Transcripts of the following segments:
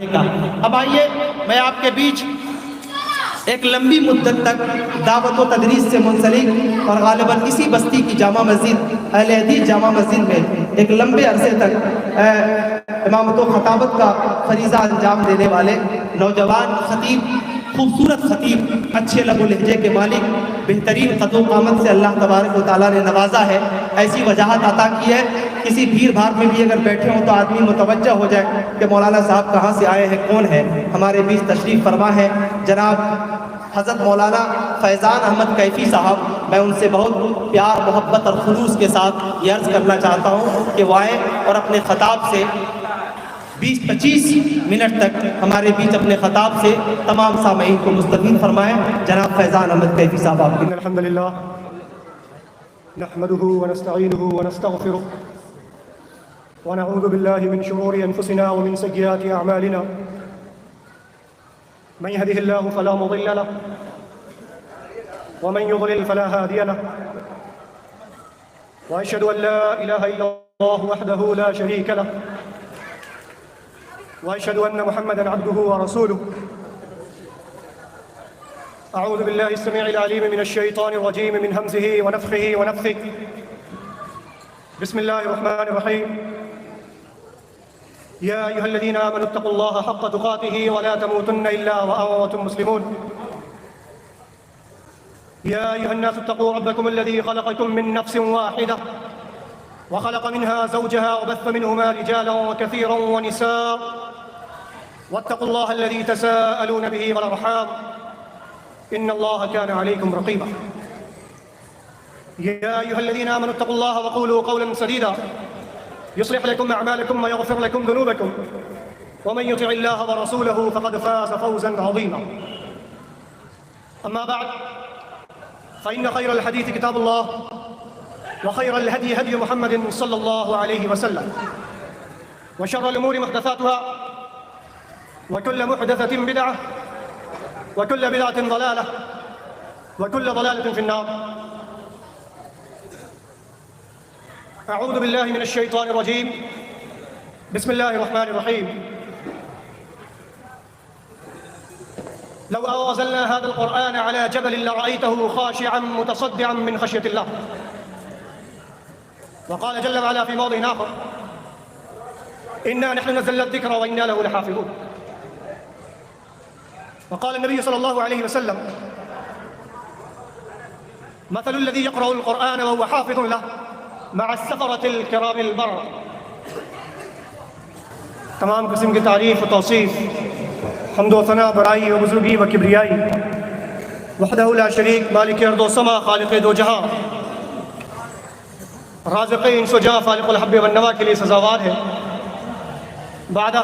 اب آئیے میں آپ کے بیچ ایک لمبی مدت تک دعوت و تدریس سے منسلک اور غالباً اسی بستی کی جامع مسجد اہل حدیث جامع مسجد میں ایک لمبے عرصے تک امامت و خطابت کا فریضہ انجام دینے والے نوجوان خطیب، خوبصورت خطیب، اچھے لب و لہجے کے مالک، بہترین قد و قامت سے اللہ تبارک و تعالیٰ نے نوازا ہے، ایسی وجاہت عطا کی ہے کسی بھیڑ بھاڑ میں بھی اگر بیٹھے ہوں تو آدمی متوجہ ہو جائے کہ مولانا صاحب کہاں سے آئے ہیں، کون ہے۔ ہمارے بیچ تشریف فرما ہے جناب حضرت مولانا فیضان احمد کیفی صاحب۔ میں ان سے بہت پیار، محبت اور خلوص کے ساتھ یہ عرض کرنا چاہتا ہوں کہ وہ آئیں اور اپنے خطاب سے 20-25 منٹ تک ہمارے بیچ اپنے خطاب سے تمام سامعین کو مستفید فرمائیں۔ جناب فیضان احمد کیفی صاحب آپ کی۔ الحمد للہ نحمده ونستعینه ونستغفره ونعوذ بالله من شرور انفسنا ومن سیئات اعمالنا من يهده الله فلا مضل له ومن يضلل فلا هادي له واشهد ان لا اله الا الله وحده لا شريك له واشهد ان محمدا عبده ورسوله اعوذ بالله السميع العليم من الشيطان الرجيم من همزه ونفخه ونفثه بسم الله الرحمن الرحيم يا أيها الذين آمنوا اتقوا الله حق تقاته ولا تموتن إلا وأنتم مسلمون يا أيها الناس اتقوا ربكم الذي خلقكم من نفس واحدة وخلق منها زوجها وبث منهما رجالا كثيرا ونساء واتقوا الله الذي تساءلون به والأرحام إن الله كان عليكم رقيبا يا أيها الذين آمنوا اتقوا الله وقولوا قولا سديدا يصلح لكم أعمالكم ويغفر لكم ذنوبكم ومن يطع الله ورسوله فقد فاز فوزا عظيما أما بعد فإن خير الحديث كتاب الله وخير الهدي هدي محمد صلى الله عليه وسلم وشر الأمور محدثاتها وكل محدثة بدعة وكل بدعة ضلالة وكل ضلالة في النار أعوذ بالله من الشيطان الرجيم بسم الله الرحمن الرحيم لو أنزلنا هذا القرآن على جبل لرأيته خاشعا متصدعا من خشية الله وقال جل وعلا في موضع آخر إنا نحن نزلنا الذكر وإنا له لحافظون وقال النبي صلى الله عليه وسلم مثل الذي يقرأ القرآن وهو حافظ له مع السفرة الكرام البر۔ تمام قسم کی تعریف و توصیف، حمد و ثنا، بڑائی و بزرگی و کبریائی وحدہ لا شریک، مالک ارض و سما، خالق دو جہاں، رازق انس و جاں، فالق الحب والنوا کے لیے سزاوار ہے۔ بعد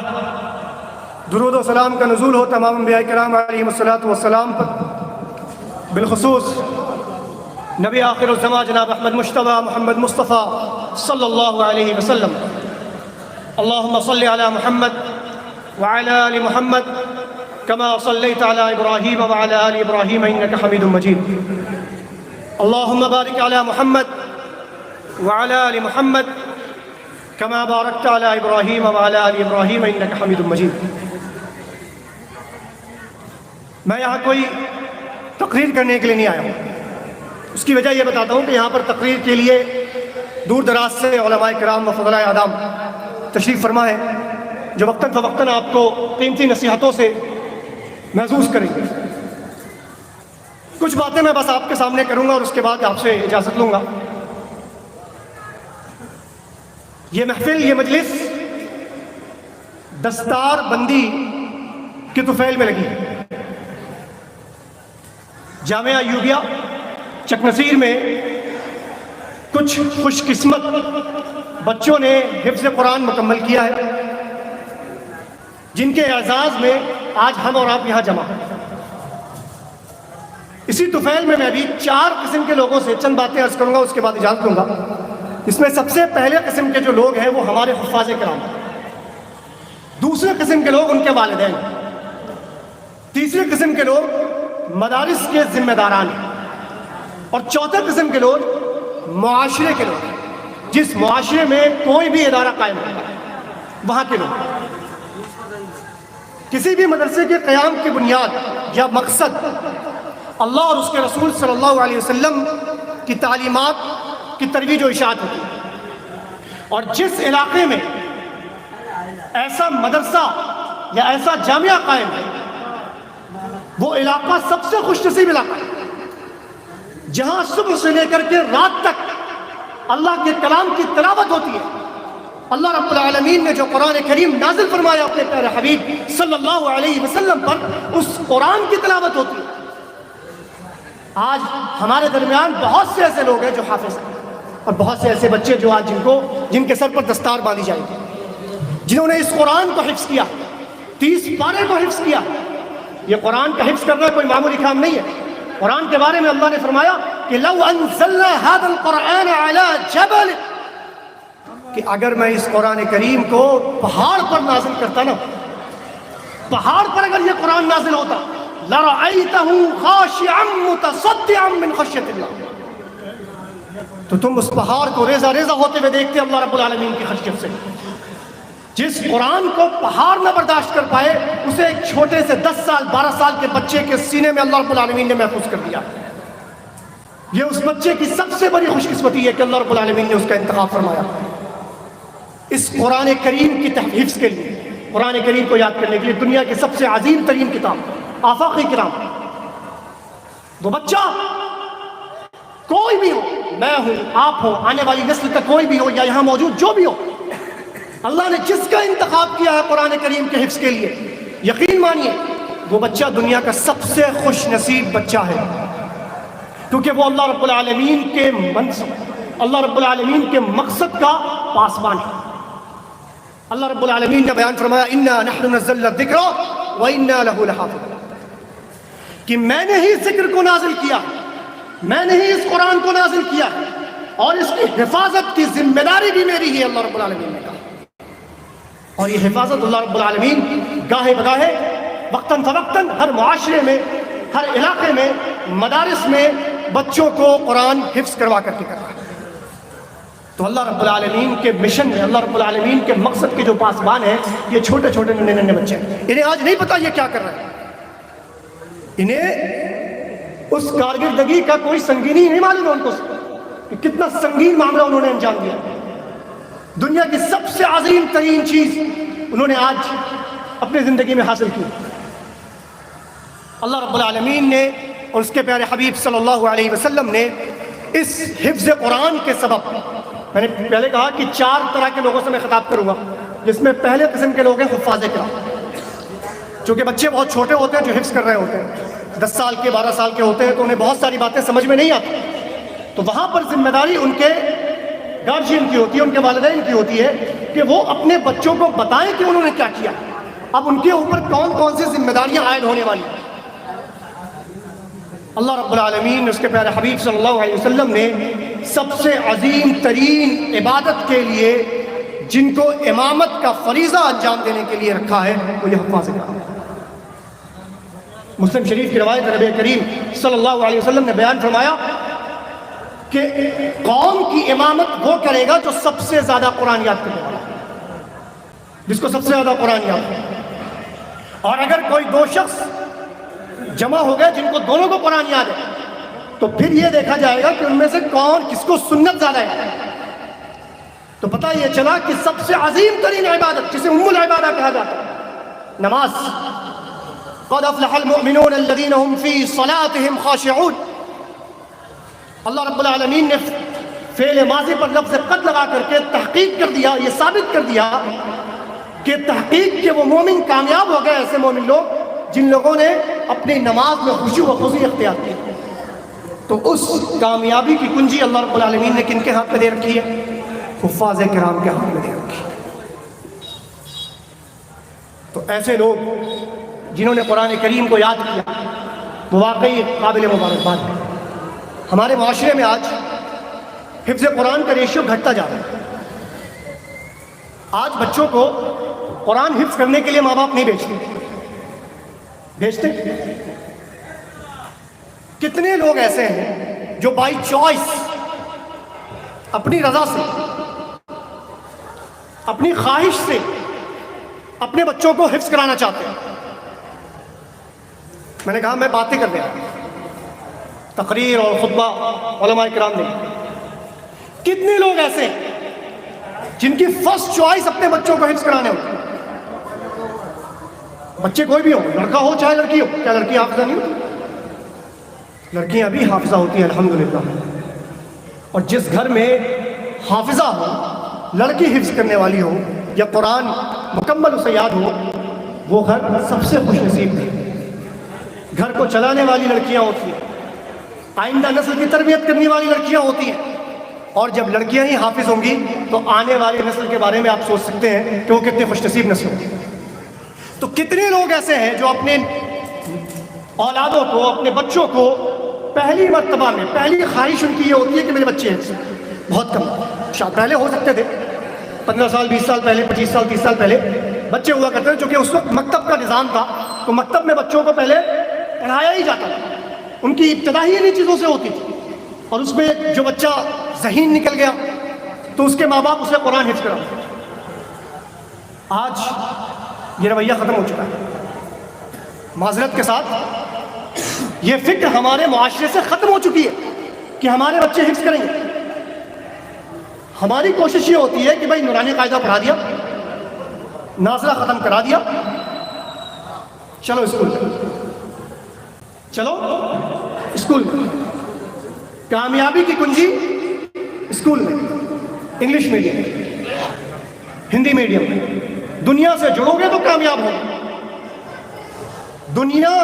درود و سلام کا نزول ہو تمام انبیاء کرام علیہم الصلوۃ والسلام پر، بالخصوص نبی آخر الزمان جناب احمد مجتبیٰ محمد مصطفیٰ صلی اللہ علیہ وسلم۔ اللہم صلی علی محمد وعلی آل محمد کما صلیت علی ابراہیم وعلی آل ابراہیم انک حمید مجید۔ اللہم بارک علی محمد وعلی آل محمد کما بارکت علی ابراہیم وعلی آل ابراہیم انک حمید مجید۔ میں یہاں کوئی تقریر کرنے کے لیے نہیں آیا ہوں، اس کی وجہ یہ بتاتا ہوں کہ یہاں پر تقریر کے لیے دور دراز سے علماء کرام و فضلاء اعظام تشریف فرما ہے جو وقتاً فوقتاً آپ کو قیمتی نصیحتوں سے محظوظ کریں گے۔ کچھ باتیں میں بس آپ کے سامنے کروں گا اور اس کے بعد آپ سے اجازت لوں گا۔ یہ محفل، یہ مجلس دستار بندی کی طفیل میں لگی ہے۔ جامعہ ایوبیہ چکنصیر میں کچھ خوش قسمت بچوں نے حفظ قرآن مکمل کیا ہے، جن کے اعزاز میں آج ہم اور آپ یہاں جمع ہیں۔ اسی طفیل میں بھی 4 قسم کے لوگوں سے چند باتیں عرض کروں گا، اس کے بعد اجازت لوں گا۔ اس میں سب سے پہلے قسم کے جو لوگ ہیں وہ ہمارے حفاظ کرام ہیں، دوسرے قسم کے لوگ ان کے والدین، تیسرے قسم کے لوگ مدارس کے ذمہ داران ہیں، اور چوتھے قسم کے لوگ معاشرے کے لوگ، جس معاشرے میں کوئی بھی ادارہ قائم ہوتا ہے وہاں کے لوگ۔ کسی بھی مدرسے کے قیام کی بنیاد یا مقصد اللہ اور اس کے رسول صلی اللہ علیہ وسلم کی تعلیمات کی ترویج و اشاعت ہوتی ہے، اور جس علاقے میں ایسا مدرسہ یا ایسا جامعہ قائم ہے وہ علاقہ سب سے خوش نصیب علاقہ ہے، جہاں صبح سے لے کر کے رات تک اللہ کے کلام کی تلاوت ہوتی ہے۔ اللہ رب العالمین نے جو قرآن کریم نازل فرمایا اپنے پیارے حبیب صلی اللہ علیہ وسلم پر، اس قرآن کی تلاوت ہوتی ہے۔ آج ہمارے درمیان بہت سے ایسے لوگ ہیں جو حافظ ہیں، اور بہت سے ایسے بچے جو آج جن کے سر پر دستار باندھی جائے گی، جنہوں نے اس قرآن کو حفظ کیا، 30 پارے کو حفظ کیا۔ یہ قرآن کا حفظ کرنا کوئی معمولی کام نہیں ہے۔ قرآن کے بارے میں اللہ نے فرمایا کہ لو انزلنا هذا القرآن على جبل، کہ اگر میں اس قرآن کریم کو پہاڑ پر نازل کرتا نا، پہاڑ پر اگر یہ قرآن نازل ہوتا، لرأيته خاشعا متصدعا من خشية الله، تو تم اس پہاڑ کو ریزہ ریزہ ہوتے ہوئے دیکھتے اللہ رب العالمین کی خشیت سے۔ جس قرآن کو پہاڑ نہ برداشت کر پائے، اسے ایک چھوٹے سے 10 سال 12 سال کے بچے کے سینے میں اللہ رب العالمین نے محفوظ کر دیا۔ یہ اس بچے کی سب سے بڑی خوش قسمتی ہے کہ اللہ رب العالمین نے اس کا انتخاب فرمایا اس قرآن کریم کی تحفظ کے لیے، قرآن کریم کو یاد کرنے کے لیے۔ دنیا کی سب سے عظیم ترین کتاب، آفاقی کرام۔ وہ بچہ کوئی بھی ہو، میں ہوں، آپ ہو، آنے والی نسل کا کوئی بھی ہو، یا یہاں موجود جو بھی ہو، اللہ نے جس کا انتخاب کیا ہے قرآن کریم کے حفظ کے لیے، یقین مانیے وہ بچہ دنیا کا سب سے خوش نصیب بچہ ہے، کیونکہ وہ اللہ رب العالمین کے منصب، اللہ رب العالمین کے مقصد کا پاسبان ہے۔ اللہ رب العالمین نے بیان فرمایا اِنَّا نَحْنُ نَزَّلْنَا الذِّكْرَ وَإِنَّا لَهُ لَحَافِظُونَ، کہ میں نے ہی ذکر کو نازل کیا، میں نے ہی اس قرآن کو نازل کیا، اور اس کی حفاظت کی ذمہ داری بھی میری ہے، اللہ رب العالمین نے کہا۔ اور یہ حفاظت اللہ رب العالمین گاہے بگاہے، وقتاً فوقتاً، ہر معاشرے میں، ہر علاقے میں، مدارس میں بچوں کو قرآن حفظ کروا کر کے کرتا ہے۔ تو اللہ رب العالمین کے مشن میں، اللہ رب العالمین کے مقصد کے جو پاسبان ہیں، یہ چھوٹے چھوٹے ننھے ننھے بچے ہیں۔ انہیں آج نہیں پتا یہ کیا کر رہے ہیں، انہیں اس کارکردگی کا کوئی سنگینی نہیں معلوم ہے ان کو کہ کتنا سنگین معاملہ انہوں نے انجام دیا۔ دنیا کی سب سے عظیم ترین چیز انہوں نے آج اپنی زندگی میں حاصل کی۔ اللہ رب العالمین نے اور اس کے پیارے حبیب صلی اللہ علیہ وسلم نے اس حفظ قرآن کے سبب، میں نے پہلے کہا کہ 4 طرح کے لوگوں سے میں خطاب کروں گا، جس میں پہلے قسم کے لوگ ہیں حفاظ کرام، چونکہ بچے بہت چھوٹے ہوتے ہیں جو حفظ کر رہے ہوتے ہیں، 10 سال کے 12 سال کے ہوتے ہیں، تو انہیں بہت ساری باتیں سمجھ میں نہیں آتی، تو وہاں پر ذمہ داری ان کے گارجین کی ہوتی ہے، ان کے والدین کی ہوتی ہے کہ وہ اپنے بچوں کو بتائیں کہ انہوں نے کیا کیا۔ اب ان کے اوپر کون کون سی ذمہ داریاں عائد ہونے والی ہیں۔ اللہ رب العالمین اس کے پیارے حبیب صلی اللہ علیہ وسلم نے سب سے عظیم ترین عبادت کے لیے جن کو امامت کا فریضہ انجام دینے کے لیے رکھا ہے، وہ یہ حفاظ کرام ہے۔ مسلم شریف کی روایت نبی کریم صلی اللہ علیہ وسلم نے بیان فرمایا کہ قوم کی امامت وہ کرے گا جو سب سے زیادہ قرآن یاد کرنے والا ہے، جس کو سب سے زیادہ قرآن یاد ہے۔ اور اگر کوئی 2 شخص جمع ہو گئے جن کو دونوں کو قرآن یاد ہے، تو پھر یہ دیکھا جائے گا کہ ان میں سے کس کو سنت زیادہ ہے۔ تو پتہ یہ چلا کہ سب سے عظیم ترین عبادت، جسے ام العبادہ کہا جاتا ہے، نماز۔ قد افلح المؤمنون الذين هم في صلاتهم خاشعون، اللہ رب العالمین نے فعل ماضی پر لفظ قد لگا کر کے تحقیق کر دیا، یہ ثابت کر دیا کہ تحقیق کے وہ مومن کامیاب ہو گئے، ایسے مومن لوگ جن لوگوں نے اپنی نماز میں خشوع و خضوع اختیار کی۔ تو اس کامیابی کی کنجی اللہ رب العالمین نے کن کے ہاتھ میں دے رکھی ہے؟ حفاظ کرام کے ہاتھ میں دے رکھی ہے۔ تو ایسے لوگ جنہوں نے قرآن کریم کو یاد کیا، وہ واقعی قابل مبارکباد ہے۔ ہمارے معاشرے میں آج حفظ قرآن کا ریشیو گھٹتا جا رہا ہے۔ آج بچوں کو قرآن حفظ کرنے کے لیے ماں باپ نہیں بھیجتے۔ کتنے لوگ ایسے ہیں جو بائی چوائس، اپنی رضا سے، اپنی خواہش سے اپنے بچوں کو حفظ کرانا چاہتے ہیں، میں نے کہا میں باتیں کر رہا ہوں، تقریر اور خطبہ علماء کرام نے. کتنے لوگ ایسے ہیں جن کی فرسٹ چوائس اپنے بچوں کو حفظ کرانے ہوتے ہیں؟ بچے کوئی بھی ہو، لڑکا ہو چاہے لڑکی ہو. کیا لڑکی حافظہ نہیں ہوتی؟ لڑکیاں بھی حافظہ ہوتی ہیں الحمدللہ. اور جس گھر میں حافظہ ہو، لڑکی حفظ کرنے والی ہو یا قرآن مکمل اسے یاد ہو، وہ گھر سب سے خوش نصیب ہے. گھر کو چلانے والی لڑکیاں ہوتی ہیں، آئندہ نسل کی تربیت کرنے والی لڑکیاں ہوتی ہیں. اور جب لڑکیاں ہی حافظ ہوں گی تو آنے والی نسل کے بارے میں آپ سوچ سکتے ہیں کہ وہ کتنے خوش نصیب نسل ہوگی. تو کتنے لوگ ایسے ہیں جو اپنے اولادوں کو، اپنے بچوں کو پہلی مرتبہ میں پہلی خواہش ان کی یہ ہوتی ہے کہ میرے بچے ہیں. بہت کم، شاید پہلے ہو سکتے تھے 15 سال 20 سال پہلے، 25 سال 30 سال پہلے بچے ہوا کرتے تھے، چونکہ اس وقت مکتب کا نظام تھا تو مکتب میں بچوں کو پہلے پڑھایا ہی جاتا تھا. ان کی ابتدا ہی انہیں چیزوں سے ہوتی تھی. اور اس میں جو بچہ ذہین نکل گیا تو اس کے ماں باپ اسے قرآن حفظ کرا. آج یہ رویہ ختم ہو چکا ہے. معذرت کے ساتھ یہ فکر ہمارے معاشرے سے ختم ہو چکی ہے کہ ہمارے بچے حفظ کریں گے. ہماری کوشش یہ ہوتی ہے کہ بھائی نورانی قاعدہ پڑھا دیا، ناظرہ ختم کرا دیا، چلو اسکول چلو اسکول. کامیابی کی کنجی اسکول میں، انگلش میڈیم، ہندی میڈیم میں. دنیا سے جڑو گے تو کامیاب ہو. دنیا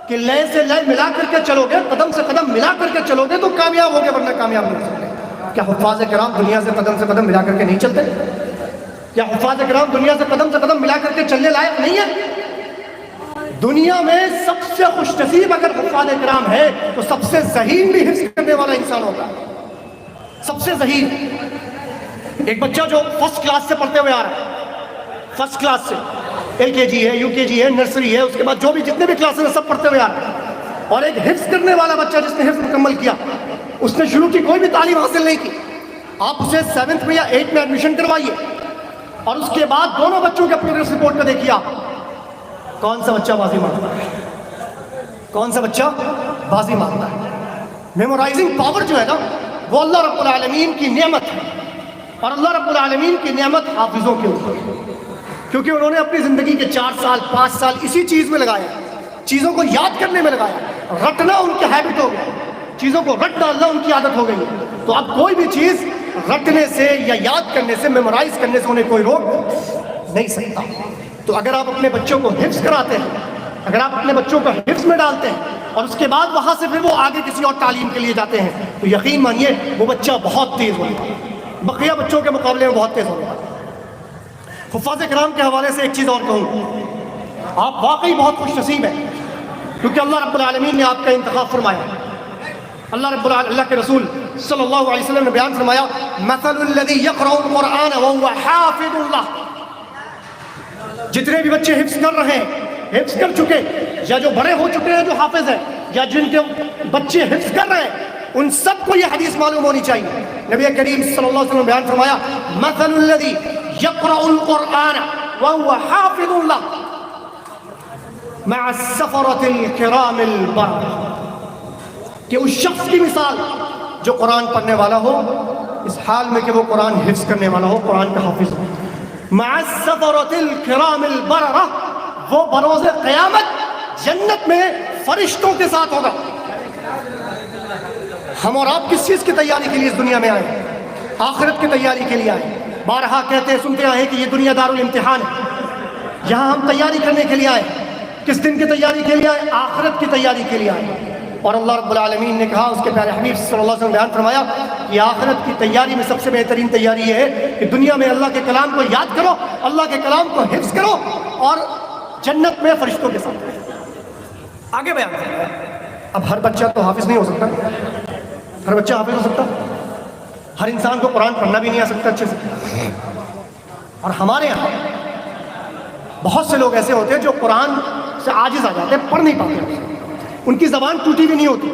کے لئے سے لئے ملا کر کے چلو گے، قدم سے قدم ملا کر کے چلو گے تو کامیاب ہو گے، ورنہ کامیاب نہیں ہو سکتے. کیا حفاظ کرام دنیا سے قدم ملا کر کے نہیں چلتے؟ کیا حفاظ کرام دنیا سے قدم ملا کر کے چلنے لائق نہیں ہے؟ دنیا میں سب سے خوش نصیب اگر حفاظ کرام ہے تو سب سے ذہین بھی حفظ کرنے والا انسان ہوتا ہے. سب سے ذہین. ایک بچہ جو فرسٹ کلاس سے پڑھتے ہوئے آ رہا ہے، فرسٹ کلاس سے LKG ہے، UKG ہے، نرسری ہے، اس کے بعد جو بھی جتنے بھی کلاسز ہیں سب پڑھتے ہوئے آ رہا ہے. اور ایک حفظ کرنے والا بچہ جس نے حفظ مکمل کیا، اس نے شروع کی کوئی بھی تعلیم حاصل نہیں کی، آپ اسے 7th میں یا 8th میں ایڈمیشن کروائیے اور اس کے بعد دونوں بچوں کے پروگریس رپورٹ کو دیکھیے آپ، کون سا بچہ بازی مارتا ہے، کون سا بچہ بازی مارتا ہے. میمورائزنگ پاور جو ہے نا وہ اللہ رب العالمین کی نعمت ہے. اور اللہ رب العالمین کی نعمت حافظوں کے اوپر، کیونکہ انہوں نے اپنی زندگی کے 4 سال 5 سال اسی چیز میں لگایا، چیزوں کو یاد کرنے میں لگایا. رٹنا ان کی ہیبٹ ہو گیا، چیزوں کو رٹ ڈالنا ان کی عادت ہو گئی. تو اب کوئی بھی چیز رٹنے سے یا یاد کرنے سے، میمورائز کرنے سے انہیں کوئی روک نہیں سکتا. تو اگر آپ اپنے بچوں کو حفظ کراتے ہیں، اگر آپ اپنے بچوں کو حفظ میں ڈالتے ہیں اور اس کے بعد وہاں سے پھر وہ آگے کسی اور تعلیم کے لیے جاتے ہیں تو یقین مانیے وہ بچہ بہت تیز ہوگا، بقیہ بچوں کے مقابلے میں بہت تیز ہوگا. حفاظ کرام کے حوالے سے ایک چیز اور کہوں، آپ واقعی بہت خوش نصیب ہیں کیونکہ اللہ رب العالمین نے آپ کا انتخاب فرمایا. اللہ کے رسول صلی اللہ علیہ وسلم نے بیان فرمایا، مثل الذی یقرأ القرآن وهو حافظ له. جتنے بھی بچے حفظ کر رہے ہیں، حفظ کر چکے یا جو بڑے ہو چکے ہیں جو حافظ ہیں یا جن کے بچے حفظ کر رہے ہیں، ان سب کو یہ حدیث معلوم ہونی چاہیے. نبی کریم صلی اللہ علیہ وسلم نے بیان فرمایا، مثل الذی یقرأ القرآن وهو حافظ له مع السفرة الكرام البررة. کہ اس شخص کی مثال جو قرآن پڑھنے والا ہو اس حال میں کہ وہ قرآن حفظ کرنے والا ہو، قرآن کا حافظ ہو. مع السفرة الكرام البررة، وہ بروز قیامت جنت میں فرشتوں کے ساتھ ہوگا. ہم اور آپ کس چیز کی تیاری کے لیے اس دنیا میں آئے؟ آخرت کی تیاری کے لیے آئے. بارہا کہتے سنتے آئے کہ یہ دنیا دار الامتحان ہے. یہاں ہم تیاری کرنے کے لیے آئے. کس دن کی تیاری کے لیے آئے؟ آخرت کی تیاری کے لیے آئے. اور اللہ رب العالمین نے کہا، اس کے پیارے حبیب صلی اللہ علیہ وسلم نے بیان فرمایا کہ آخرت کی تیاری میں سب سے بہترین تیاری یہ ہے کہ دنیا میں اللہ کے کلام کو یاد کرو، اللہ کے کلام کو حفظ کرو اور جنت میں فرشتوں کے ساتھ. آگے بیان کریں. اب ہر بچہ تو حافظ نہیں ہو سکتا، ہر بچہ حافظ ہو سکتا، ہر انسان کو قرآن پڑھنا بھی نہیں آ سکتا اچھے سے. اور ہمارے یہاں بہت سے لوگ ایسے ہوتے ہیں جو قرآن سے عاجز آ جاتے ہیں، پڑھ نہیں پاتے. ان کی زبان ٹوٹی بھی نہیں ہوتی،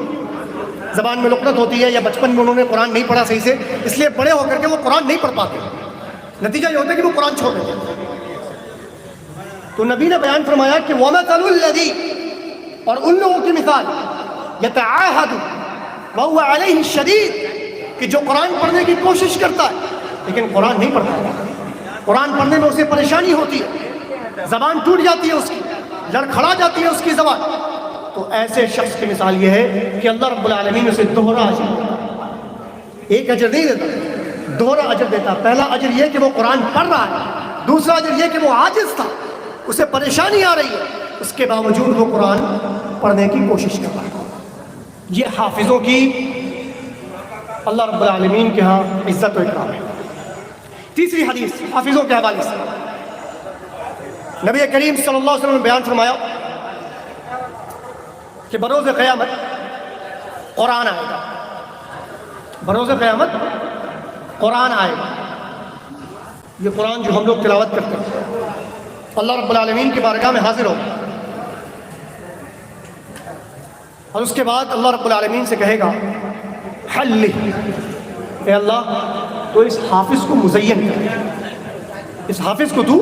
زبان میں لکنت ہوتی ہے یا بچپن میں انہوں نے قرآن نہیں پڑھا صحیح سے، اس لیے بڑے ہو کر کے وہ قرآن نہیں پڑھ پاتے. نتیجہ یہ ہوتا ہے کہ وہ قرآن چھوڑ دیتے ہیں. تو نبی نے بیان فرمایا کہ وَمَثَلُ الَّذِي اور ان لوگوں کی مثال یتعاہد وهو علیہ الشدید کہ جو قرآن پڑھنے کی کوشش کرتا ہے لیکن قرآن نہیں پڑھتا، قرآن پڑھنے میں اسے پریشانی ہوتی ہے، زبان ٹوٹ جاتی ہے اس کی، لڑکھڑا جاتی ہے اس کی زبان، تو ایسے شخص کی مثال یہ ہے کہ اللہ رب العالمین اسے دوہرا اجر دیتا، ایک اجر نہیں دیتا، دوہرا اجر دیتا۔ پہلا اجر یہ کہ وہ قرآن پڑھ رہا ہے، دوسرا اجر یہ کہ وہ عاجز تھا، اسے پریشانی آ رہی ہے، اس کے باوجود وہ قرآن پڑھنے کی کوشش کر رہا ہے۔ یہ حافظوں کی اللہ رب العالمین کے ہاں عزت و اکرام ہے۔ تیسری حدیث حافظوں کے حوالے سے نبی کریم صلی اللہ علیہ وسلم نے بیان فرمایا کہ بروز قیامت قرآن آئے گا، بروز قیامت قرآن آئے گا۔ یہ قرآن جو ہم لوگ تلاوت کرتے ہیں اللہ رب العالمین کی بارگاہ میں حاضر ہوگا، اور اس کے بعد اللہ رب العالمین سے کہے گا حل، اے اللہ تو اس حافظ کو مزین کر، اس حافظ کو تو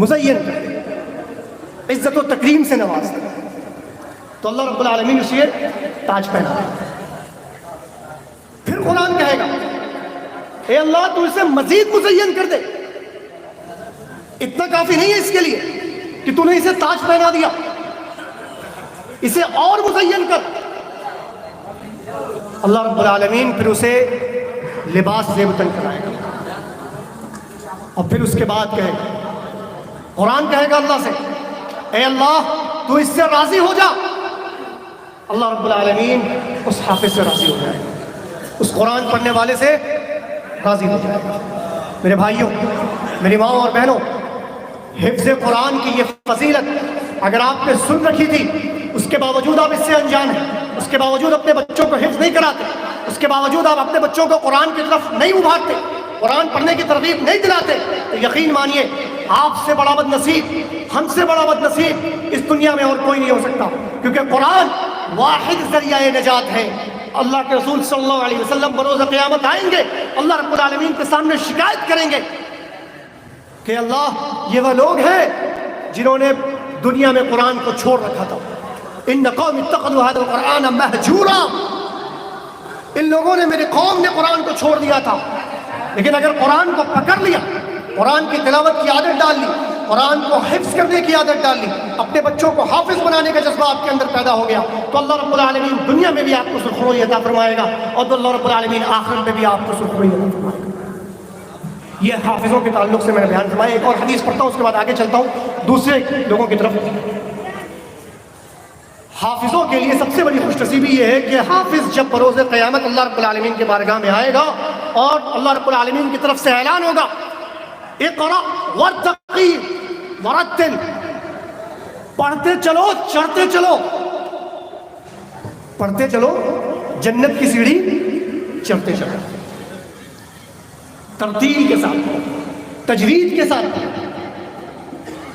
مزین کر، عزت و تکریم سے نواز کر۔ تو اللہ رب العالمین اسے تاج پہنا، پھر قرآن کہے گا اے اللہ تو اسے مزید مزین کر دے، اتنا کافی نہیں ہے اس کے لیے کہ تو نے اسے تاج پہنا دیا، اسے اور مزین کر۔ اللہ رب العالمین پھر اسے لباس زیبتن کرائے گا، اور پھر اس کے بعد کہے گا، قرآن کہے گا اللہ سے اے اللہ تو اس سے راضی ہو جا۔ اللہ رب العالمین اس حافظ سے راضی ہو جائے گا، اس قرآن پڑھنے والے سے راضی ہو جائے گا۔ میرے بھائیوں، میری ماں اور بہنوں، حفظ قرآن کی یہ فضیلت اگر آپ نے سن رکھی تھی، اس کے باوجود آپ اس سے انجان ہیں، اس کے باوجود اپنے بچوں کو حفظ نہیں کراتے، اس کے باوجود آپ اپنے بچوں کو قرآن کی طرف نہیں ابھارتے، قرآن پڑھنے کی ترغیب نہیں دلاتے، تو یقین مانیے آپ سے بڑا بد نصیب، ہم سے بڑا بد نصیب اس دنیا میں اور کوئی نہیں ہو سکتا، کیونکہ قرآن واحد ذریعہ نجات ہے۔ اللہ کے رسول صلی اللہ علیہ وسلم بروز قیامت آئیں گے، اللہ رب العالمین کے سامنے شکایت کریں گے کہ اللہ یہ وہ لوگ ہیں جنہوں نے دنیا میں قرآن کو چھوڑ رکھا تھا، ان قوم اتخذوا هذا القرآن مہجورا، ان لوگوں نے، میری قوم نے قرآن کو چھوڑ دیا تھا۔ لیکن اگر قرآن کو پکڑ لیا، قرآن کی تلاوت کی عادت ڈال لی، قرآن کو حفظ کرنے کی عادت ڈال لی، اپنے بچوں کو حافظ بنانے کا جذبہ آپ کے اندر پیدا ہو گیا، تو اللہ رب العالمین دنیا میں بھی آپ کو سرخروئی عطا فرمائے گا، اور تو اللہ رب العالمین آخرت میں بھی آپ کو سرخروئی عطا فرمائے گا۔ یہ حافظوں کے تعلق سے میں نے بیان فرمایا۔ ایک اور حدیث پڑھتا ہوں، اس کے بعد آگے چلتا ہوں دوسرے لوگوں کی طرف۔ حافظوں کے لیے سب سے بڑی خوش نصیبی یہ ہے کہ حافظ جب بروز قیامت اللہ رب العالمین کے بارگاہ میں آئے گا اور اللہ رب العالمین کی طرف سے اعلان ہوگا اقرأ وارتقی ورتل، پڑھتے چلو چڑھتے چلو، پڑھتے چلو، جنت کی سیڑھی چڑھتے چلو، ترتیل کے ساتھ، تجوید کے ساتھ،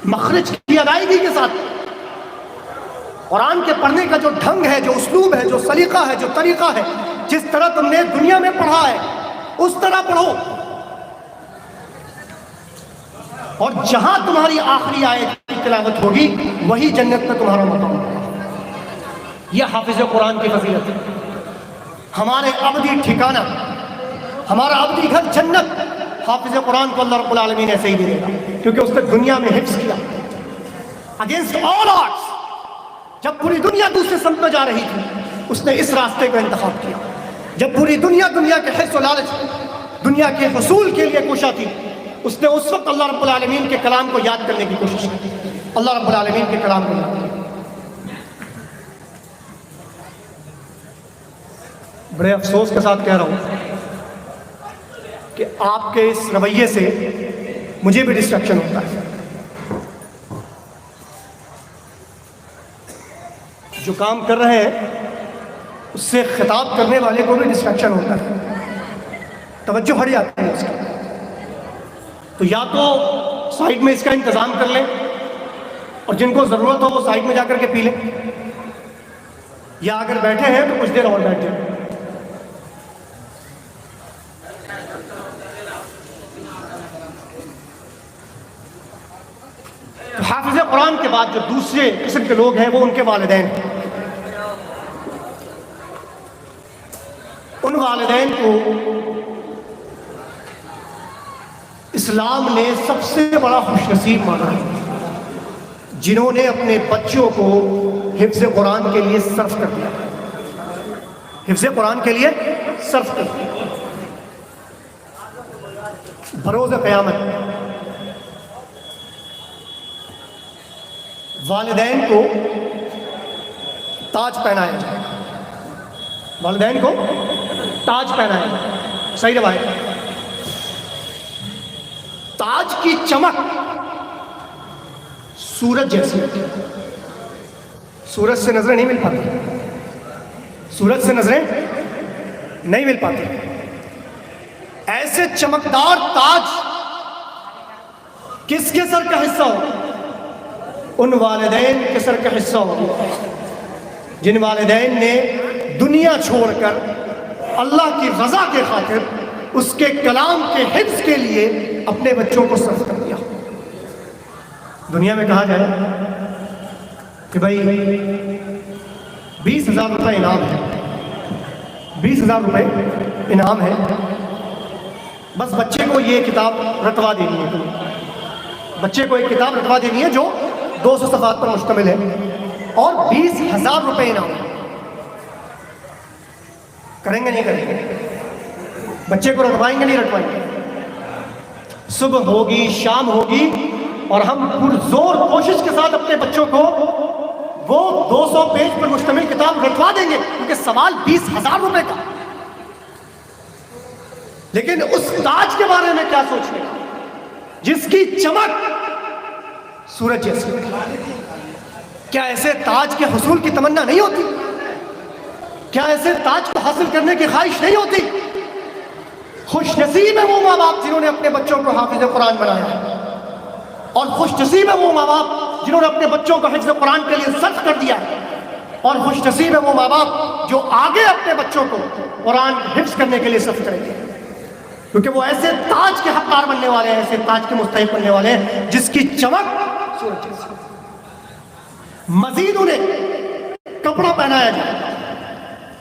مخرج کی ادائیگی کے ساتھ۔ قرآن کے پڑھنے کا جو ڈھنگ ہے، جو اسلوب ہے، جو سلیقہ ہے، جو طریقہ ہے، جس طرح تم نے دنیا میں پڑھا ہے اس طرح پڑھو، اور جہاں تمہاری آخری آیت کی تلاوت ہوگی وہی جنت میں تمہارا مقام ہوگا۔ یہ حافظ قرآن کی فضیلت ہے۔ ہمارے ابدی ٹھکانہ، ہمارا ابدی گھر جنت حافظ قرآن کو اللہ رب العالمین ایسے ہی دے گا، کیونکہ اس نے دنیا میں حفظ کیا اگینسٹ آل آڈس۔ جب پوری دنیا دوسرے سمت میں جا رہی تھی، اس نے اس راستے کا انتخاب کیا۔ جب پوری دنیا کے حرص و لالچ، دنیا کے حصول کے لیے کوشاں تھی، اس نے اس وقت اللہ رب العالمین کے کلام کو یاد کرنے کی کوشش کی، اللہ رب العالمین کے کلام کو یاد کیا۔ بڑے افسوس کے ساتھ کہہ رہا ہوں کہ آپ کے اس رویے سے مجھے بھی ڈسٹریکشن ہوتا ہے۔ جو کام کر رہے ہیں اس سے خطاب کرنے والے کو بھی ڈسٹریکشن ہوتا ہے، توجہ ہٹ جاتی ہے اس کی۔ تو یا تو سائڈ میں اس کا انتظام کر لیں، اور جن کو ضرورت ہو وہ سائڈ میں جا کر کے پی لیں، یا اگر بیٹھے ہیں تو کچھ دیر اور بیٹھ جائیں۔ حافظ قرآن کے بعد جو دوسرے قسم کے لوگ ہیں وہ ان کے والدین ہیں۔ ان والدین کو اسلام نے سب سے بڑا خوش نصیب مانا ہے جنہوں نے اپنے بچوں کو حفظ قرآن کے لیے صرف کر دیا، حفظ قرآن کے لیے صرف کر دیا۔ بروز قیامت والدین کو تاج پہنایا جائے، والدین کو تاج پہنایا جائے، صحیح روایت ہے۔ تاج کی چمک سورج جیسی ہوتی ہے، سورج سے نظریں نہیں مل پاتی، سورج سے نظریں نہیں مل پاتی۔ ایسے چمکدار تاج کس کے سر کا حصہ ہو؟ ان والدین کے سر کا حصہ ہو جن والدین نے دنیا چھوڑ کر اللہ کی رضا کے خاطر اس کے کلام کے حفظ کے لیے اپنے بچوں کو صرف کر دیا۔ دنیا میں کہا جائے کہ بھائی 20,000 روپے انعام ہے، 20,000 روپے انعام ہے، بس بچے کو یہ کتاب رٹوا دینی ہے، بچے کو ایک کتاب رٹوا دینی ہے جو 200 صفحات پر مشتمل ہے اور 20,000 روپے انعام ہے۔ کریں گے نہیں کریں گے؟ بچے کو رٹوائیں گے نہیں رٹوائیں گے؟ صبح ہوگی شام ہوگی اور ہم پرزور کوشش کے ساتھ اپنے بچوں کو وہ 200 پیج پر مشتمل کتاب رٹوا دیں گے کیونکہ سوال 20,000 روپے کا۔ لیکن اس تاج کے بارے میں کیا سوچیں جس کی چمک سورج جیسی ہوتی؟ کیا ایسے تاج کے حصول کی تمنا نہیں ہوتی؟ کیا ایسے تاج کو حاصل کرنے کی خواہش نہیں ہوتی؟ خوش نصیب ہے وہ ماں باپ جنہوں نے اپنے بچوں کو حافظ قرآن بنایا ہے، اور خوش نصیب ہے وہ ماں باپ جنہوں نے اپنے بچوں کو حفظ قرآن کے لیے صرف کر دیا ہے، اور خوش نصیب ہے وہ ماں باپ جو آگے اپنے بچوں کو قرآن حفظ کرنے کے لیے صرف کریں گے، کیونکہ وہ ایسے تاج کے حقدار بننے والے ہیں، ایسے تاج کے مستحق بننے والے ہیں جس کی چمک سورج جیسی۔ مزید انہیں کپڑا پہنایا جائے،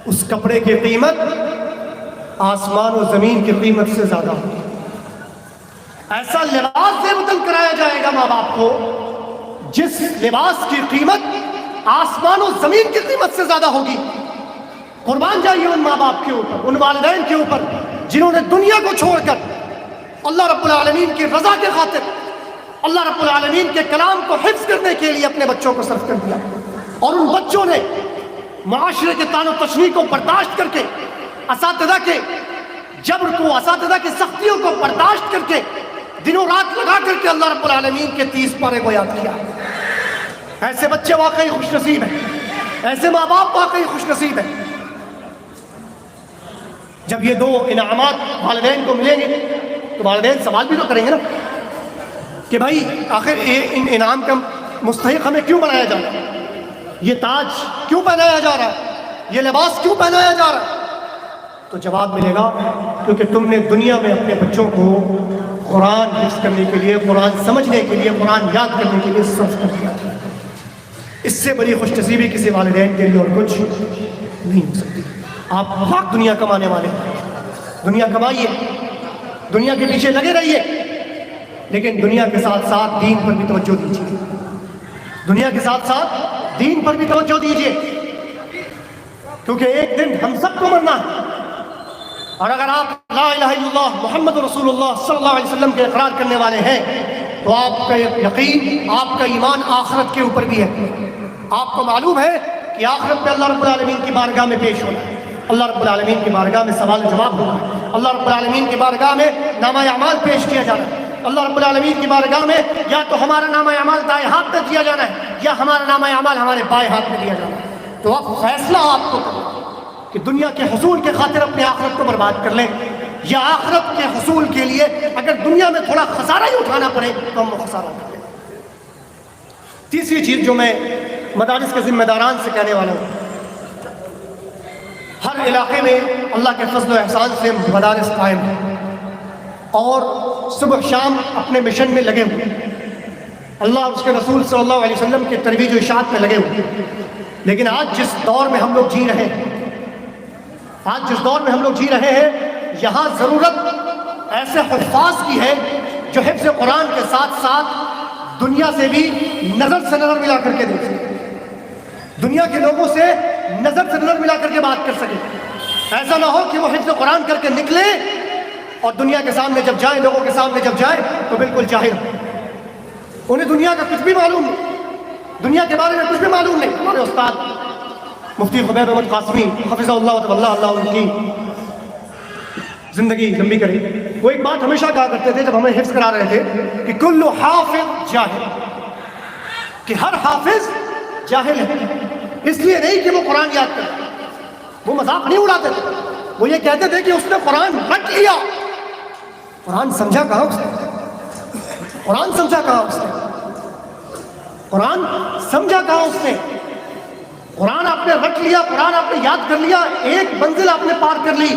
اس کپڑے کی قیمت آسمان و زمین کی قیمت سے زیادہ ہوگی۔ ایسا لباس سے بدل کرایا جائے گا ماں باپ کو جس لباس کی قیمت آسمان و زمین کی قیمت سے زیادہ ہوگی۔ قربان جائیے ان ماں باپ کے اوپر، ان والدین کے اوپر جنہوں نے دنیا کو چھوڑ کر اللہ رب العالمین کی رضا کے خاطر اللہ رب العالمین کے کلام کو حفظ کرنے کے لیے اپنے بچوں کو صرف کر دیا، اور ان بچوں نے معاشرے کے طعن و تشنیع کو برداشت کر کے، اساتذہ کے جبر کو، اساتذہ کی سختیوں کو برداشت کر کے، دنوں رات لگا کر کے اللہ رب العالمین کے 30 پارے کو یاد کیا۔ ایسے بچے واقعی خوش نصیب ہیں، ایسے ماں باپ واقعی خوش نصیب ہیں۔ جب یہ دو انعامات والدین کو ملیں گے تو والدین سوال بھی تو کریں گے نا کہ بھائی آخر ان انعام کا مستحق ہمیں کیوں بنایا جا رہا ہے، یہ تاج کیوں پہنایا جا رہا ہے، یہ لباس کیوں پہنایا جا رہا ہے؟ تو جواب ملے گا کیونکہ تم نے دنیا میں اپنے بچوں کو قرآن حفظ کرنے کے لیے، قرآن سمجھنے کے لیے، قرآن یاد کرنے کے لیے صرف کر دیا تھا۔ اس سے بڑی خوش نصیبی کسی والدین کے لیے اور کچھ نہیں ہو سکتی۔ آپ پاک دنیا کمانے والے ہیں، دنیا کمائیے، دنیا کے پیچھے لگے رہیے، لیکن دنیا کے ساتھ ساتھ دین پر بھی توجہ دیجیے، دنیا کے ساتھ ساتھ دین پر بھی توجہ دیجیے، کیونکہ ایک دن ہم سب کو مرنا ہے۔ اور اگر آپ لا الہ الا اللہ محمد رسول اللہ صلی اللہ علیہ وسلم کے اقرار کرنے والے ہیں تو آپ کا یقین، آپ کا ایمان آخرت کے اوپر بھی ہے۔ آپ کو معلوم ہے کہ آخرت میں اللہ رب العالمین کی بارگاہ میں پیش ہونا ہے، اللہ رب العالمین کی بارگاہ میں سوال و جواب ہونا ہے، اللہ رب العالمین کی بارگاہ میں نامہ اعمال پیش کیا جانا ہے، اللہ رب العالمین کی بارگاہ میں یا تو ہمارا نامہ اعمال دائیں ہاتھ میں دیا جانا ہے یا ہمارا نامہ اعمال ہمارے بائیں ہاتھ میں دیا جانا ہے۔ تو اب فیصلہ آپ کو کرنا کہ دنیا کے حصول کے خاطر اپنے آخرت کو برباد کر لیں، یا آخرت کے حصول کے لیے اگر دنیا میں تھوڑا خسارہ ہی اٹھانا پڑے تو ہم وہ خسارہ اٹھا لیں۔ تیسری چیز جو میں مدارس کے ذمہ داران سے کہنے والا ہوں، ہر علاقے میں اللہ کے فضل و احسان سے مدارس قائم ہیں اور صبح شام اپنے مشن میں لگے ہوئے ہیں۔ اللہ اور اس کے رسول صلی اللہ علیہ وسلم کی ترویج و اشاعت میں لگے ہوئے ہیں۔ لیکن آج جس دور میں ہم لوگ جی رہے ہیں، یہاں ضرورت ایسے حفاظ کی ہے جو حفظ قرآن کے ساتھ ساتھ دنیا سے بھی نظر سے نظر ملا کر کے دیکھ سکے، دنیا کے لوگوں سے نظر سے نظر ملا کر کے بات کر سکے۔ ایسا نہ ہو کہ وہ حفظ قرآن کر کے نکلے اور دنیا کے سامنے جب جائے، لوگوں کے سامنے جب جائے تو بالکل جاہل، انہیں دنیا کا کچھ بھی معلوم نہیں، دنیا کے بارے میں کچھ بھی معلوم نہیں۔ ہمارے استاد مفتی خبیب احمد قاسمی حفظہ اللہ تعالیٰ، اللہ ان کی زندگی لمبی کرے، وہ ایک بات ہمیشہ کہا کرتے تھے جب ہمیں حفظ کرا رہے تھے کہ کل حافظ جاہل، کہ ہر حافظ جاہل ہے۔ اس لیے نہیں کہ وہ قرآن یاد کرے، وہ مذاق نہیں اڑاتے تھے، وہ یہ کہتے تھے کہ اس نے قرآن رٹ لیا۔ قرآن سمجھا کہاں اس نے؟ قرآن سمجھا کہاں اس نے؟ قرآن سمجھا کہاں اس نے؟ قرآن آپ نے رٹ لیا، قرآن آپ نے یاد کر لیا، ایک منزل آپ نے پار کر لی۔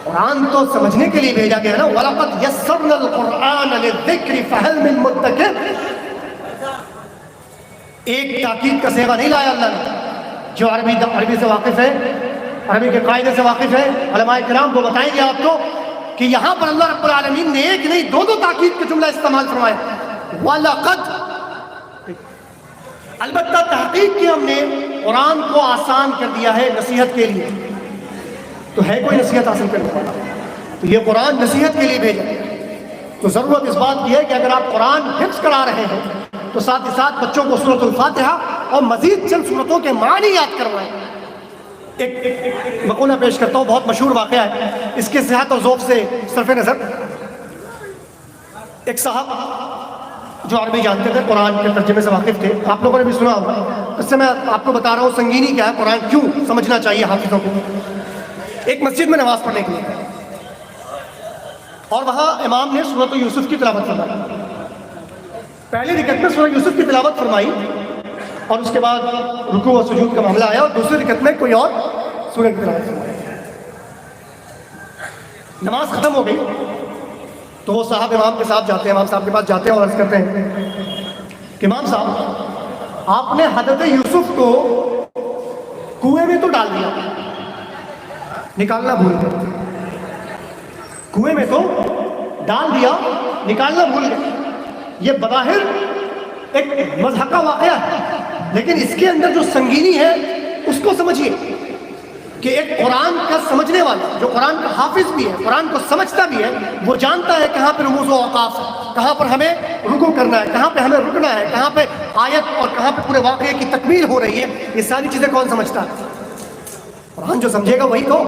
قرآن تو سمجھنے کے لیے بھیجا گیا نا، وَلَقَدْ يَسَّرْنَا الْقُرْآنَ لِلذِّكْرِ فَهَلْ مِن مُدَّكِرٍ۔ ایک تاکید کا صیغہ نہیں لایا اللہ نے۔ جو عربی سے واقف ہے، عربی کے قاعدے سے واقف ہے، علماء کرام وہ بتائیں گے آپ کو کہ یہاں پر اللہ رب العالمین نے ایک نہیں دو تاکید کے جملہ استعمال فرمائے، وَلَقَدْ۔ البتہ تحقیق کی ہم نے قرآن کو آسان کر دیا ہے نصیحت کے لیے، تو ہے کوئی نصیحت حاصل کرنے والا، تو یہ قرآن نصیحت کے لیے بھیجا ہے۔ تو ضرورت اس بات کی ہے کہ اگر آپ قرآن حفظ کرا رہے ہیں تو ساتھ ہی ساتھ بچوں کو سورۃ الفاتحہ اور مزید چند سورتوں کے معنی یاد کروائیں۔ ایک مقولہ پیش کرتا ہوں، بہت مشہور واقعہ ہے، اس کے صحت اور ذوق سے صرف نظر۔ ایک صاحب جو عربی جانتے تھے، قرآن کے ترجمے سے واقف تھے، آپ لوگوں نے بھی سنا ہوگا، اس سے میں آپ کو بتا رہا ہوں سنگینی کیا ہے، قرآن کیوں سمجھنا چاہیے حافظوں کو۔ ایک مسجد میں نماز پڑھنے کے لیے اور وہاں امام نے سورۃ یوسف کی تلاوت فرمائی۔ پہلی رکعت میں سورۃ یوسف کی تلاوت فرمائی اور اس کے بعد رکوع و سجود کا معاملہ آیا اور دوسری رکعت میں کوئی اور سورۃ کی تلاوت فرمائی۔ نماز ختم ہو گئی تو وہ صاحب امام کے ساتھ جاتے ہیں، امام صاحب کے پاس جاتے ہیں اور عرض کرتے ہیں کہ امام صاحب آپ نے حضرت یوسف کو کنویں میں تو ڈال دیا، نکالنا بھول گئے، کنویں میں تو ڈال دیا، نکالنا بھول گئے۔ یہ بظاہر ایک مضحکہ واقعہ ہے، لیکن اس کے اندر جو سنگینی ہے اس کو سمجھیے کہ ایک قرآن کا سمجھنے والا جو قرآن کا حافظ بھی ہے، قرآن کو سمجھتا بھی ہے، وہ جانتا ہے کہاں پہ رموز و اوقاف ہے، کہاں پر ہمیں رکوع کرنا ہے، کہاں پہ ہمیں رکنا ہے، کہاں پہ آیت اور کہاں پہ پورے واقعے کی تکمیل ہو رہی ہے۔ یہ ساری چیزیں کون سمجھتا ہے؟ قرآن جو سمجھے گا وہی تو۔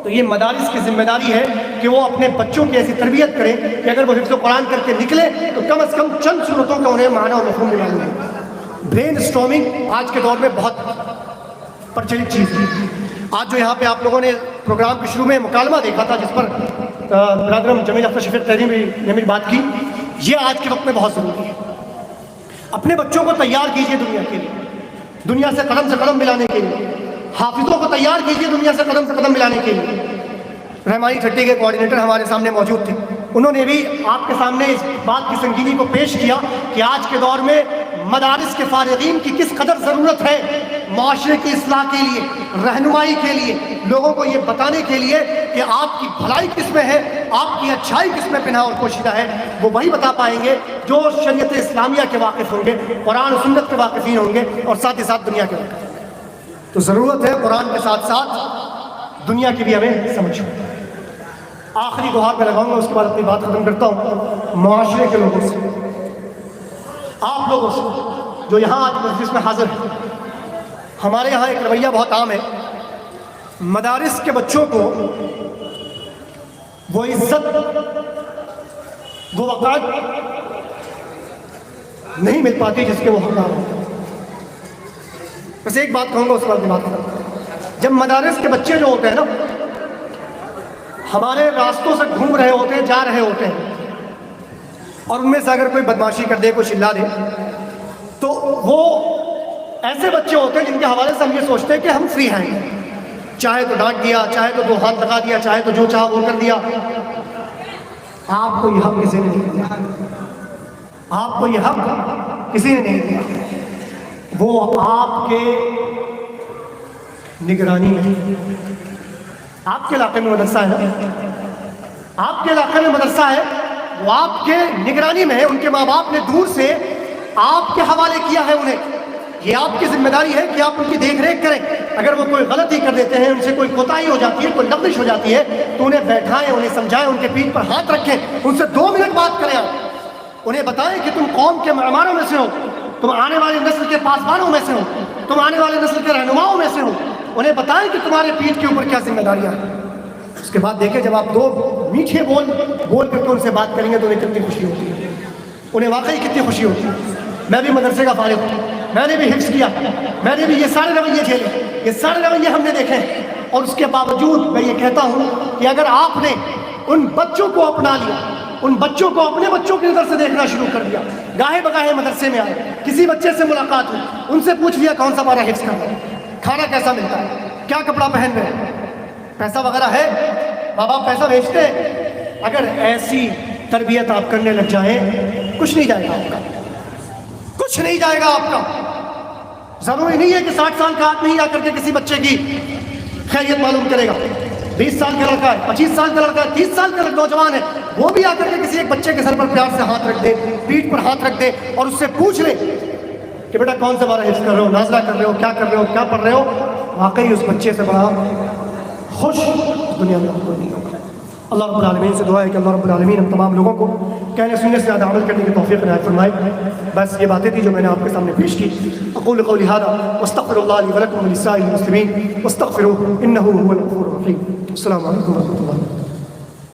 تو یہ مدارس کی ذمہ داری ہے کہ وہ اپنے بچوں کی ایسی تربیت کریں کہ اگر وہ حفظ قرآن کر کے نکلے تو کم از کم چند صورتوں کا انہیں معنی اور مفہوم معلوم ہے۔ برین اسٹارمنگ آج کے دور میں بہت پرچلت چیز ہے۔ آج جو یہاں پہ آپ لوگوں نے پروگرام کے شروع میں مکالمہ دیکھا تھا جس پر برادرم جمیل اختر شفیق تحریر نے میری بات کی، یہ آج کے وقت میں بہت ضروری ہے۔ اپنے بچوں کو تیار کیجئے دنیا کے لیے، دنیا سے قدم ملانے کے لیے، حافظوں کو تیار کیجئے دنیا سے قدم ملانے کے لیے۔ رحمانی ٹھٹی کے کوارڈینیٹر ہمارے سامنے موجود تھے، انہوں نے بھی آپ کے سامنے اس بات کی سنگینی کو پیش کیا کہ آج کے دور میں مدارس کے فارغین کی کس قدر ضرورت ہے معاشرے کی اصلاح کے لیے، رہنمائی کے لیے، لوگوں کو یہ بتانے کے لیے کہ آپ کی بھلائی کس میں ہے، آپ کی اچھائی کس میں پنہا اور پوشیدہ ہے۔ وہ وہی بتا پائیں گے جو شریعت اسلامیہ کے واقف ہوں گے، قرآن و سنت کے واقفین ہوں گے اور ساتھ ہی ساتھ دنیا کے واقف ہوں گے۔ تو ضرورت ہے قرآن کے ساتھ ساتھ دنیا کی بھی ہمیں سمجھ۔ آخری گہار میں لگاؤں گا، اس کے بعد اپنی بات ختم کرتا ہوں۔ معاشرے کے لوگوں سے، آپ لوگوں سے جو یہاں آج مجلس میں حاضر ہیں، ہمارے یہاں ایک رویہ بہت عام ہے، مدارس کے بچوں کو وہ عزت، وہ وقار نہیں مل پاتی جس کے وہ حقدار ہوتے ہیں۔ بس ایک بات کہوں گا، اس کے بعد بات کروں گا۔ جب مدارس کے بچے جو ہوتے ہیں نا، ہمارے راستوں سے گھوم رہے ہوتے ہیں، جا رہے ہوتے ہیں، اور ان میں سے اگر کوئی بدماشی کر دے، کوئی چلا دے، تو وہ ایسے بچے ہوتے ہیں جن کے حوالے سے ہم یہ سوچتے ہیں کہ ہم فری ہیں، چاہے تو ڈانٹ دیا، چاہے تو دو ہاتھ لگا دیا، چاہے تو جو چاہا وہ کر دیا۔ آپ کو یہ حق کسی نے نہیں دیا، آپ کو یہ حق کسی نے نہیں دیا، وہ آپ کے نگرانی میں، آپ کے علاقے میں مدرسہ ہے نا، آپ کے علاقے میں مدرسہ ہے، وہ آپ کے نگرانی میں ہے، ان کے ماں باپ نے دور سے آپ کے حوالے کیا ہے انہیں، یہ آپ کی ذمہ داری ہے کہ آپ ان کی دیکھ ریکھ کریں، اگر وہ کوئی غلطی کر دیتے ہیں، ان سے کوئی کوتاہی ہو جاتی ہے، کوئی لغزش ہو جاتی ہے، تو انہیں بیٹھائیں، انہیں سمجھائیں، ان کے پیٹھ پر ہاتھ رکھیں، ان سے 2 منٹ بات کریں، آپ انہیں بتائیں کہ تم قوم کے معماروں میں سے ہو، تم آنے والی نسل کے پاسبانوں میں سے ہو، تم آنے والی نسل کے رہنماؤں میں سے ہو، انہیں بتائیں کہ تمہارے پیٹھ کے اوپر کیا ذمہ داریاں ہیں۔ اس کے بعد دیکھیں جب آپ 2 میٹھے بول کر کے ان سے بات کریں گے تو انہیں کتنی خوشی ہوتی ہے، انہیں واقعی کتنی خوشی ہوتی ہے۔ میں بھی مدرسے کا فارغ ہوں، میں نے بھی حفظ کیا، میں نے بھی یہ سارے رویے جھیلے، یہ سارے رویے ہم نے دیکھے، اور اس کے باوجود میں یہ کہتا ہوں کہ اگر آپ نے ان بچوں کو اپنا لیا، ان بچوں کو اپنے بچوں کی نظر سے دیکھنا شروع کر دیا، گاہے بگاہے مدرسے میں آئے، کسی بچے سے ملاقات ہوئی، ان سے پوچھ لیا کون سا پارا حفظ کر رہا ہے، کھانا کیسا ملتا ہے، کیا کپڑا پہن رہے ہیں، پیسہ وغیرہ ہے، ماں باپ پیسہ بھیجتے ہیں، اگر ایسی تربیت آپ کرنے لگ جائیں کچھ نہیں جائے گا آپ کا، کچھ نہیں جائے گا آپ کا۔ ضروری نہیں ہے کہ 60 سال کا آدمی آ کر کے کسی بچے کی خیریت معلوم کرے گا، 20 سال کا لڑکا ہے، 25 سال کا لڑکا ہے، 30 سال کا نوجوان ہے، وہ بھی آ کر کے کسی ایک بچے کے سر پر پیار سے ہاتھ رکھ دے، پیٹھ پر ہاتھ رکھ دے اور اس سے پوچھ لے کہ بیٹا کون سا بارہ حفظ کر رہے ہو، نازلہ کر رہے ہو، کیا کر رہے ہو، کیا پڑھ رہے ہو، واقعی اس بچے سے بڑا خوش دنیا میں کوئی نہیں ہوگا۔ اللہ رب العالمین سے دعا ہے کہ اللہ رب العالمین ہم تمام لوگوں کو کہنے سننے سے زیادہ عمل کرنے کی توفیق عنایت فرمائے۔ بس یہ باتیں تھی جو میں نے آپ کے سامنے پیش کی۔ اقول قولی ھذا واستغفر اللہ لی ولکم ولسائر المسلمین واستغفروہ انہ هو الغفور الرحیم۔ السلام علیکم ورحمۃ اللہ۔